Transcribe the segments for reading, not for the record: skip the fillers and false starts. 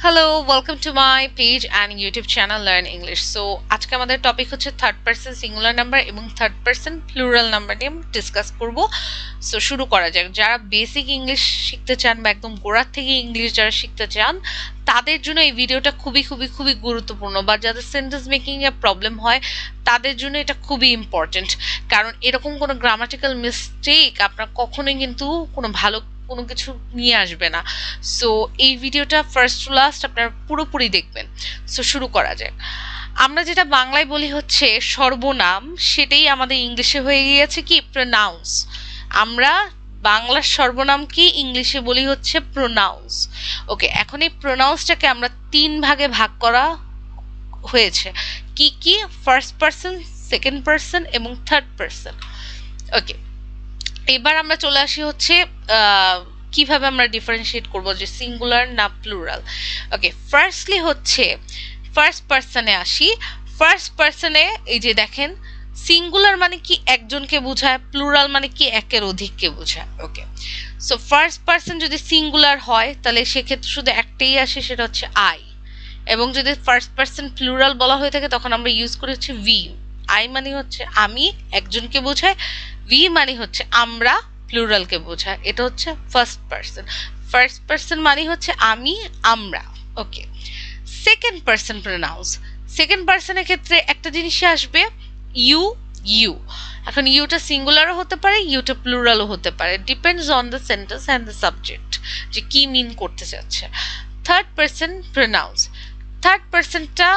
Hello, welcome to my page and YouTube channel learn English. So আজকে আমাদের topic হচ্ছে third person singular number এবং third person plural number নিয়ে আমরা discuss করব। সো শুরু করা যাক। যারা বেসিক ইংলিশ শিখতে চান বা একদম গোড়ার থেকে ইংলিশ যারা শিখতে চান তাদের জন্য এই ভিডিওটা খুবই খুবই খুবই গুরুত্বপূর্ণ, বা যাদের সেন্টেন্স মেকিং এ প্রবলেম হয় তাদের জন্য এটা খুবই ইম্পর্টেন্ট। কারণ এরকম কোনো গ্রামাটিক্যাল মিস্টেক আপনার কখনোই কিন্তু কোনো ভালো কোনো কিছু নিয়ে আসবে না। সো এই ভিডিওটা ফার্স্ট টু লাস্ট আপনারা পুরোপুরি দেখবেন। সো শুরু করা যাক। আমরা যেটা বাংলায় বলি হচ্ছে সর্বনাম, সেটাই আমাদের ইংলিশে হয়ে গিয়েছে কি প্রোনাউন্স। আমরা বাংলার সর্বনামকে ইংলিশে বলি হচ্ছে প্রোনাউন্স। ওকে, এখন এই প্রোনাউন্সটাকে আমরা তিন ভাগে ভাগ করা হয়েছে। কি কি? ফার্স্ট পার্সন, সেকেন্ড পার্সন এবং থার্ড পার্সন। ওকে, এবার আমরা চলে আসি হচ্ছে কিভাবে আমরা ডিফারেন্সিয়েট করব যে সিঙ্গুলার না প্লুরাল। ওকে, ফার্স্টলি হচ্ছে ফার্স্ট পার্সনে আসি। ফার্স্ট পার্সনে এই যে দেখেন, সিঙ্গুলার মানে কি একজনকে বোঝায়, প্লুরাল মানে কি একের অধিককে বোঝায়। ওকে, সো ফার্স্ট পার্সন যদি সিঙ্গুলার হয় তাহলে সেক্ষেত্রে শুধু একটাই আসে, সেটা হচ্ছে আই। এবং যদি ফার্স্ট পার্সন প্লুরাল বলা হয়ে থাকে তখন আমরা ইউজ করি হচ্ছে ভি। আই মানে হচ্ছে আমি, একজনকে বোঝায়। ভি মানে হচ্ছে আমরা, প্লুরালকে বোঝায়। এটা হচ্ছে ফার্স্ট পার্সন। ফার্স্ট পার্সন মানে হচ্ছে আমি, আমরা। ওকে, সেকেন্ড পার্সন প্রোনাউন্স। সেকেন্ড পার্সনের ক্ষেত্রে একটা জিনিসই আসবে, ইউ। ইউ, এখন ইউটা সিঙ্গুলারও হতে পারে, ইউটা প্লুরালও হতে পারে, depends on the sentence and the subject, যে কি মিন করতে চাচ্ছে। Third person pronounce. থার্ড পার্সনটা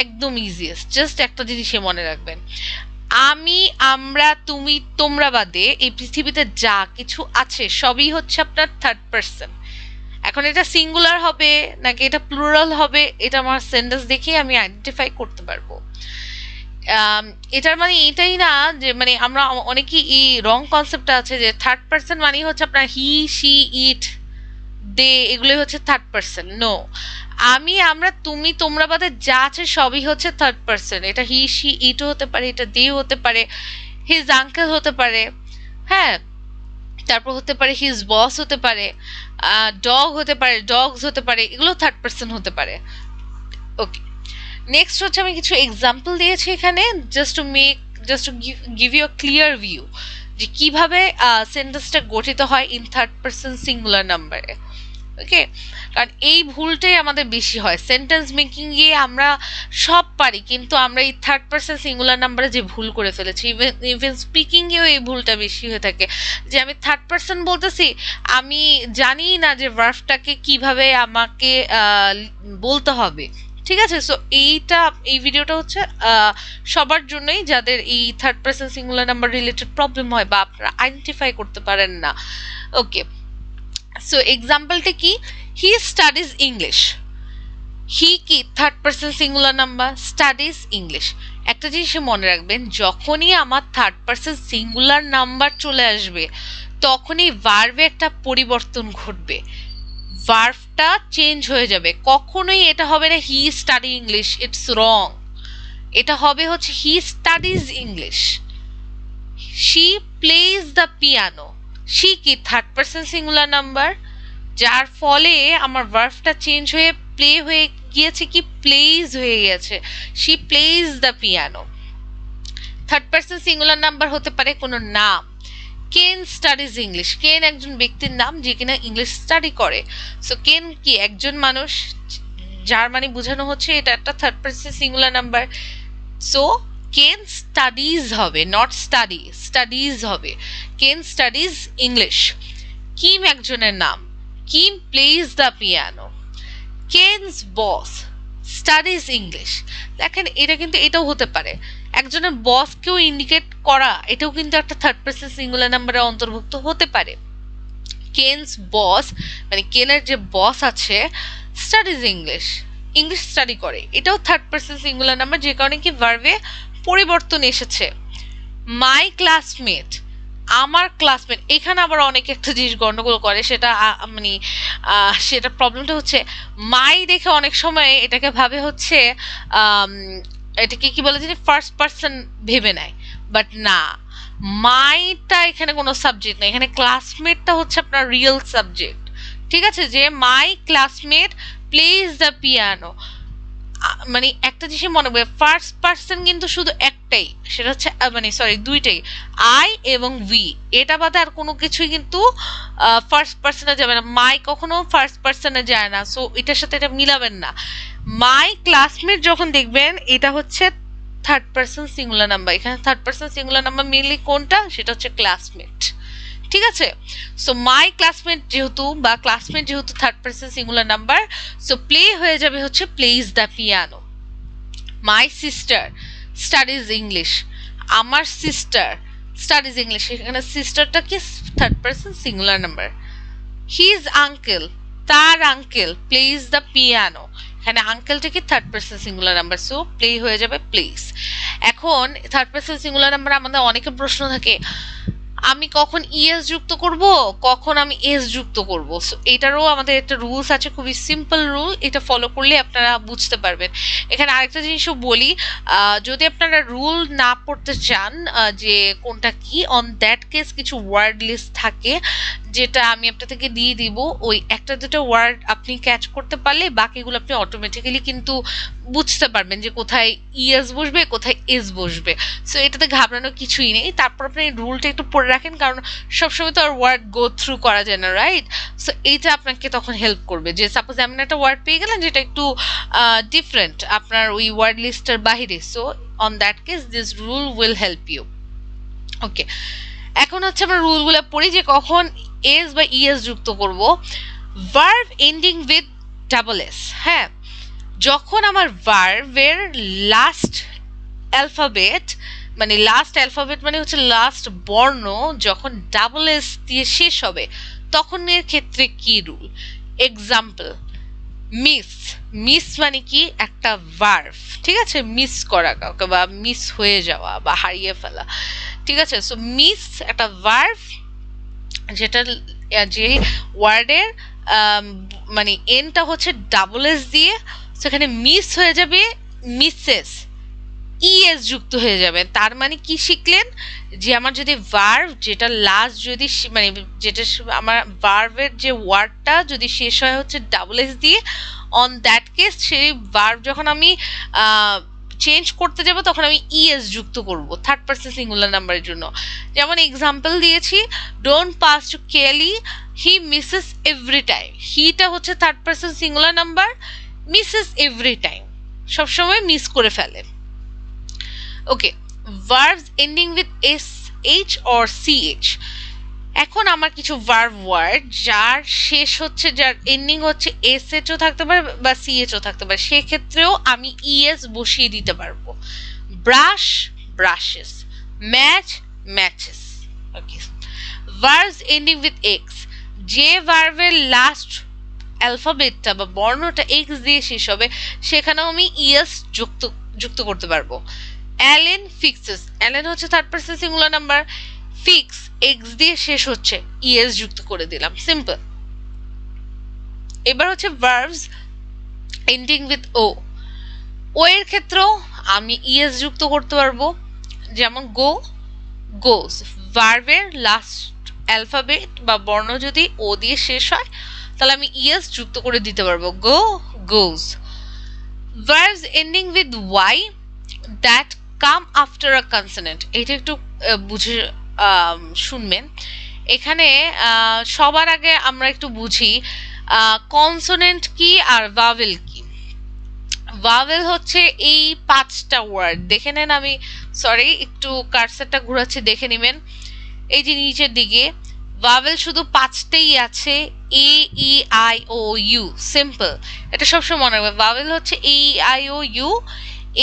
একদম ইজিয়েস্ট, জাস্ট একটা জিনিসই মনে রাখবেন, আমি, আমরা, তুমি, তোমরা বাদে এই পৃথিবীতে যা কিছু আছে সবই হচ্ছে আপনার থার্ড পার্সন। এখন এটা সিঙ্গুলার হবে নাকি এটা প্লুরাল হবে, এটা আমার সেন্টেন্স দেখে আমি আইডেন্টিফাই করতে পারবো। এটার মানে এটাই না যে মানে আমরা অনেকেই এই রং কনসেপ্টটা আছে যে থার্ড পার্সন মানে হচ্ছে আপনার হি, শি, ইট, দে, এগুলোই হচ্ছে থার্ড পার্সন। নো, আমি, আমরা, তুমি, তোমরা বাদে যা আছে সবই হচ্ছে থার্ড পার্সন। এটা হি, শি, ইটও হতে পারে, এটা দে হতে পারে, হিজ আঙ্কেল হতে পারে, হ্যাঁ, তারপর হতে পারে হিজ বস হতে পারে, ডগ হতে পারে, ডগস হতে পারে, এগুলো থার্ড পার্সন হতে পারে। ওকে, নেক্সট হচ্ছে আমি কিছু এক্সাম্পল দিয়েছি এখানে, just to give you a clear view যে কিভাবে সেন্টেন্সটা গঠিত হয় ইন থার্ড পার্সন সিঙ্গুলার নাম্বারে। ওকে, কারণ এই ভুলটাই আমাদের বেশি হয় সেন্টেন্স মেকিং এ। আমরা সব পারি কিন্তু আমরা এই থার্ড পার্সন সিঙ্গুলার নাম্বারে যে ভুল করে ফেলেছি, ইভেন স্পিকিং এও এই ভুলটা বেশি হয়ে থাকে, যে আমি থার্ড পার্সন বলতেছি, আমি জানি না যে ভার্বটাকে কিভাবে আমাকে বলতে হবে। ঠিক আছে, সো এই ভিডিওটা হচ্ছে সবার জন্যই যাদের এই third person singular number related problem হয় বা আপনারা আইডেন্টিফাই করতে পারেন না। ওকে, সো এক্সাম্পলটা কি? হি স্টাডিজ ইংলিশ। হি কি third person singular number, studies English. একটা জিনিস মনে রাখবেন, যখনই আমার থার্ড পার্সন সিঙ্গুলার নাম্বার চলে আসবে তখনই ভার্বে একটা পরিবর্তন ঘটবে, ভার্বটা চেঞ্জ হয়ে যাবে। কখনোই এটা হবে না he study English, it's wrong. এটা হবে হচ্ছে he studies English. She plays the piano. She কি থার্ড পার্সন সিঙ্গুলার নাম্বার, যার ফলে আমার ভার্বটা চেঞ্জ হয়ে প্লে হয়ে গিয়েছে কি প্লেজ হয়ে গেছে। She plays the piano. Third person singular number হতে পারে কোনো নাম। কেন স্টাডিজ ইংলিশ। কেন একজন ব্যক্তির নাম যে কিনা ইংলিশ স্টাডি করে। সো কেন কি একজন মানুষ, যার মানে বোঝানো হচ্ছে এটা একটা third person singular number. So কেন স্টাডিজ হবে, নট স্টাডি, স্টাডিজ হবে। কেন স্টাডিজ ইংলিশ। কিম একজনের নাম, Kim plays the piano. Ken's boss studies English. দেখেন এটা কিন্তু এটাও হতে পারে, একজনের বসকেও ইন্ডিকেট করা, এটাও কিন্তু একটা থার্ড পার্সন সিঙ্গুলার নাম্বারে অন্তর্ভুক্ত হতে পারে। কেনস বস মানে কেনের যে বস আছে স্টাডিজ ইংলিশ, ইংলিশ স্টাডি করে, এটাও থার্ড পার্সন সিঙ্গুলার নাম্বার, যে কারণে কি ভার্বে পরিবর্তন এসেছে। মাই ক্লাসমেট, আমার ক্লাসমেট। এখানে আবার অনেকে একটা জিনিস গন্ডগোল করে, সেটা মানে সেটা প্রবলেমটা হচ্ছে মাই দেখে অনেক সময় এটাকে ভাবে হচ্ছে এটাকে কি বলে জানি ফার্স্ট পার্সন ভেবে নেয়, বাট না, মাইটা এখানে কোনো সাবজেক্ট নেই, এখানে ক্লাসমেটটা হচ্ছে আপনার রিয়েল সাবজেক্ট। ঠিক আছে, যে my classmate plays the piano, মানে একটা জিনিস মনে রাখবে, ফার্স্ট পার্সন কিন্তু শুধু একটাই, সেটা হচ্ছে মানে সরি দুইটাই, আই এবং ভি, এটা বাদে আর কোনো কিছুই কিন্তু ফার্স্ট পার্সনে যাবে না। মাই কখনো ফার্স্ট পার্সনে যায় না, সো এটার সাথে এটা মিলাবেন না। মাই ক্লাসমেট যখন দেখবেন এটা হচ্ছে থার্ড পার্সন সিঙ্গুলার নাম্বার, এখানে third person singular number mainly কোনটা, সেটা হচ্ছে ক্লাসমেট। ঠিক আছে, সো মাই ক্লাসমেট যেহেতু বা ক্লাসমেট যেহেতু third person singular number, so play হয়ে যাবে হচ্ছে plays the piano. My sister studies English, আমার সিস্টার স্টাডিজ ইংলিশ, এখানে সিস্টারটা কি third person singular number. His uncle, তার আঙ্কেল প্লেজ দ্য পিয়ানো, এখানে আঙ্কেলটা কি third person singular number, so play হয়ে যাবে প্লেস। এখন থার্ড পার্সন সিঙ্গুলার নাম্বার আমাদের অনেকে প্রশ্ন থাকে, আমি কখন ইএস যুক্ত করব, কখন আমি এস যুক্ত করব। সো এটারও আমাদের একটা রুলস আছে, খুবই সিম্পল রুল, এটা ফলো করলে আপনারা বুঝতে পারবেন। এখানে আরেকটা জিনিসও বলি, যদি আপনারা রুল না পড়তে চান যে কোনটা কি, অন দ্যাট কেস কিছু ওয়ার্ড লিস্ট থাকে যেটা আমি আপনাদেরকে দিয়ে দিব, ওই একটা দুটো ওয়ার্ড আপনি ক্যাচ করতে পারলে বাকিগুলো আপনি অটোমেটিক্যালি কিন্তু বুঝতে পারবেন যে কোথায় ইএস বসবে কোথায় এস বসবে। সো এটাতে ঘাবড়ানোর কিছুই নেই। তারপর আপনি রুলটা একটু পড়ে রাখেন, কারণ সবসময় তো আর ওয়ার্ড গো থ্রু করা যায় না, রাইট? সো এইটা আপনাকে তখন হেল্প করবে, যে সাপোজ এমন একটা ওয়ার্ড পেয়ে গেলেন যেটা একটু ডিফারেন্ট আপনার ওই ওয়ার্ড লিস্টের বাহিরে, so on that case this rule will help you. Okay, এখন হচ্ছে আমরা রুলগুলো পড়ি যে কখন এস বা ইএস যুক্ত করব। Verb ending with double S, হ্যাঁ, যখন আমার ভার্বের লাস্ট অ্যালফাবেট মানে লাস্ট অ্যালফাবেট মানে হচ্ছে লাস্ট বর্ণ যখন ডাবল এস দিয়ে শেষ হবে, তখন এর ক্ষেত্রে কি রুল। এক্সাম্পল, মিস, মিস মানে কি একটা ভার্ব, ঠিক আছে, মিস করা কাউকে বা মিস হয়ে যাওয়া বা হারিয়ে ফেলা, ঠিক আছে। সো মিস একটা ভার্ব যেটা যে ওয়ার্ডের মানে এনটা হচ্ছে ডাবল এস দিয়ে, সেখানে মিস হয়ে যাবে মিসেস, ইএস যুক্ত হয়ে যাবে। তার মানে কি শিখলেন, যে আমার যদি ভার্ব যেটা লাস্ট যদি মানে যেটা আমার ভার্বের যে ওয়ার্ডটা যদি শেষ হয় হচ্ছে ডাবল এস দিয়ে, অন দ্যাট কেস সেই ভার্ব যখন আমি চেঞ্জ করতে যাব তখন আমি ইএস যুক্ত করব থার্ড পার্সন সিঙ্গুলার নাম্বারের জন্য। যেমন এক্সাম্পল দিয়েছি, don't pass to Kelly, he misses every time, হিটা হচ্ছে third person singular number, misses every time সবসময় মিস করে ফেলে। Okay, verbs ending with S H or CH, এখন আমার কিছু ভার্ব ওয়ার্ড যার শেষ হচ্ছে, যার এন্ডিং হচ্ছে এস এইচও থাকতে পারে বা সিএইচও থাকতে পারে, সেক্ষেত্রেও আমি ইএস বসিয়ে দিতে পারবো। Brush, brushes, match, matches. Okay, verbs ending with ex, যে ভার্বের লাস্ট অ্যালফাবেটটা বা বর্ণটা এক্স দিয়ে শেষ হবে সেখানেও আমি ইএস যুক্ত করতে পারবো। অ্যালেন ফিক্সেস, অ্যালেন হচ্ছে third person singular number, fix x দিয়ে শেষ হচ্ছে, ইএস যুক্ত করে দিলাম, সিম্পল। এবার হচ্ছে ভার্বস এন্ডিং উইথ ও, ও এর ক্ষেত্রেও আমি ইএস যুক্ত করতে পারবো, যেমন গো, গোস, ভার্বের লাস্ট অ্যালফাবেট বা বর্ণ যদি ও দিয়ে শেষ হয় তাহলে আমি ইএস যুক্ত করে দিতে পারবো, go, goes. Verbs ending with Y that come after a consonant, এটা একটু বুঝে শুনবেন। এখানে সবার আগে আমরা একটু বুঝি কনসোনেন্ট কি আর ভাওয়েল কি। ভাওয়েল হচ্ছে এই পাঁচটা ওয়ার্ড, দেখে নেন, আমি সরি একটু কার্সারটা ঘোরাচ্ছি, দেখে নেবেন। এই যে নিচের দিকে ভাওয়েল শুধু পাঁচটাই আছে, A E I O U, simple, এটা সবসময় মনে রাখবে। ভাওয়েল হচ্ছে এ আই ও ইউ,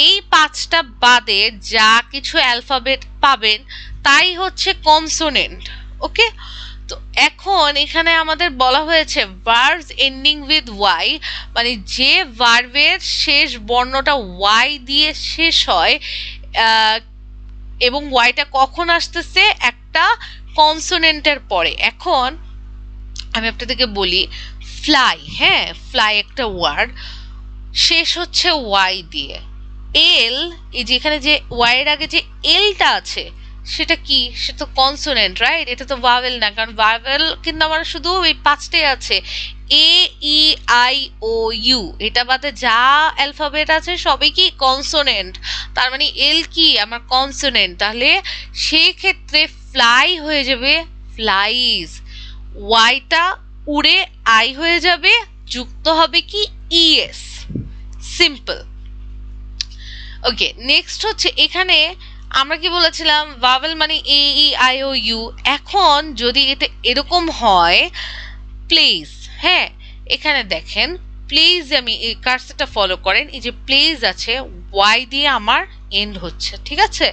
এই পাঁচটা বাদে যা কিছু অ্যালফাবেট পাবেন তাই হচ্ছে কনসোনেন্ট। ওকে, তো এখন এখানে আমাদের বলা হয়েছে ভার্বস এন্ডিং উইথ ওয়াই, মানে যে ভার্বের শেষ বর্ণটা ওয়াই দিয়ে শেষ হয় এবং ওয়াইটা কখন আসতেছে, একটা কনসোনেন্টের পরে। এখন আমি আপনাদেরকে বলি, ফ্লাই, হ্যাঁ, ফ্লাই একটা ওয়ার্ড শেষ হচ্ছে ওয়াই দিয়ে, এল, এই যেখানে যে ওয়াই এর আগে যে এলটা আছে সেটা কি, সেটা তো কনসোনেন্ট, রাইট? এটা তো ভাওয়েল না, কারণ ভাওয়েল কিন্তু আমার শুধু এই পাঁচটাই আছে, A E I O you, এটা বাদে যা অ্যালফাবেট আছে সবই কি কনসোনেন্ট, তার মানে এল কি আমার কনসোনেন্ট, তাহলে সেই ক্ষেত্রে ফ্লাই হয়ে যাবে ফ্লাইজ, ওয়াইটা উড়ে আই হয়ে যাবে, যুক্ত হবে কি ইএস, সিম্পল। ওকে, নেক্সট হচ্ছে এখানে আমরা কি বলেছিলাম ভাওয়েল মানে এ ই আই ও ইউ, এখন যদি এটা এরকম হয় প্লিজ, হ্যাঁ এখানে দেখেন প্লিজ, আমি এই কার্সরটা ফলো করেন, এই যে প্লিজ আছে ওয়াই দিয়ে আমার এন্ড হচ্ছে, ঠিক আছে,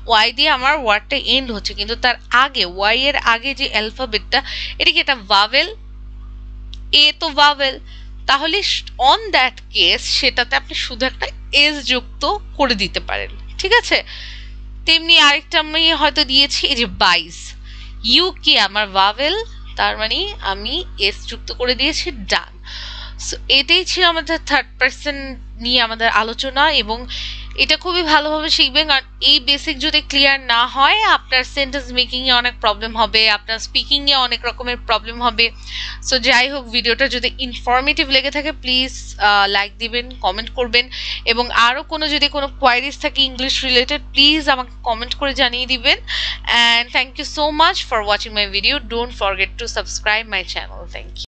ওয়াই দিয়ে আমার ওয়ার্ডটা এন্ড হচ্ছে, কিন্তু তার আগে ওয়াই এর আগে যে অ্যালফাবেটটা, এটা কি এটা ভাওয়েল, এ তো ভাওয়েল, তাহলে অন দ্যাট কেস সেটাতে আপনি শুধু একটা এস যুক্ত করে দিতে পারেন, ঠিক আছে। তেমনি আরেকটা আমি হয়তো দিয়েছি এই যে 22, ইউ কি আমার ভাওয়েল, তার মানে আমি এস যুক্ত করে দিয়েছি, ডান। সো এটাই ছিল আমাদের থার্ড পার্সন নিয়ে আমাদের আলোচনা, এবং এটা খুবই ভালোভাবে শিখবেন, কারণ এই বেসিক যদি ক্লিয়ার না হয় আপনার সেন্টেন্স মেকিং এ অনেক প্রবলেম হবে, আপনার স্পিকিং এ অনেক রকমের প্রবলেম হবে। সো যাই হোক, ভিডিওটা যদি ইনফরমেটিভ লেগে থাকে প্লিজ লাইক দিবেন, কমেন্ট করবেন, এবং আরও যদি কোনো কোয়ারিজ থাকে ইংলিশ রিলেটেড প্লিজ আমাকে কমেন্ট করে জানিয়ে দিবেন। And thank you so much for watching my video, don't forget to subscribe my channel, thank you.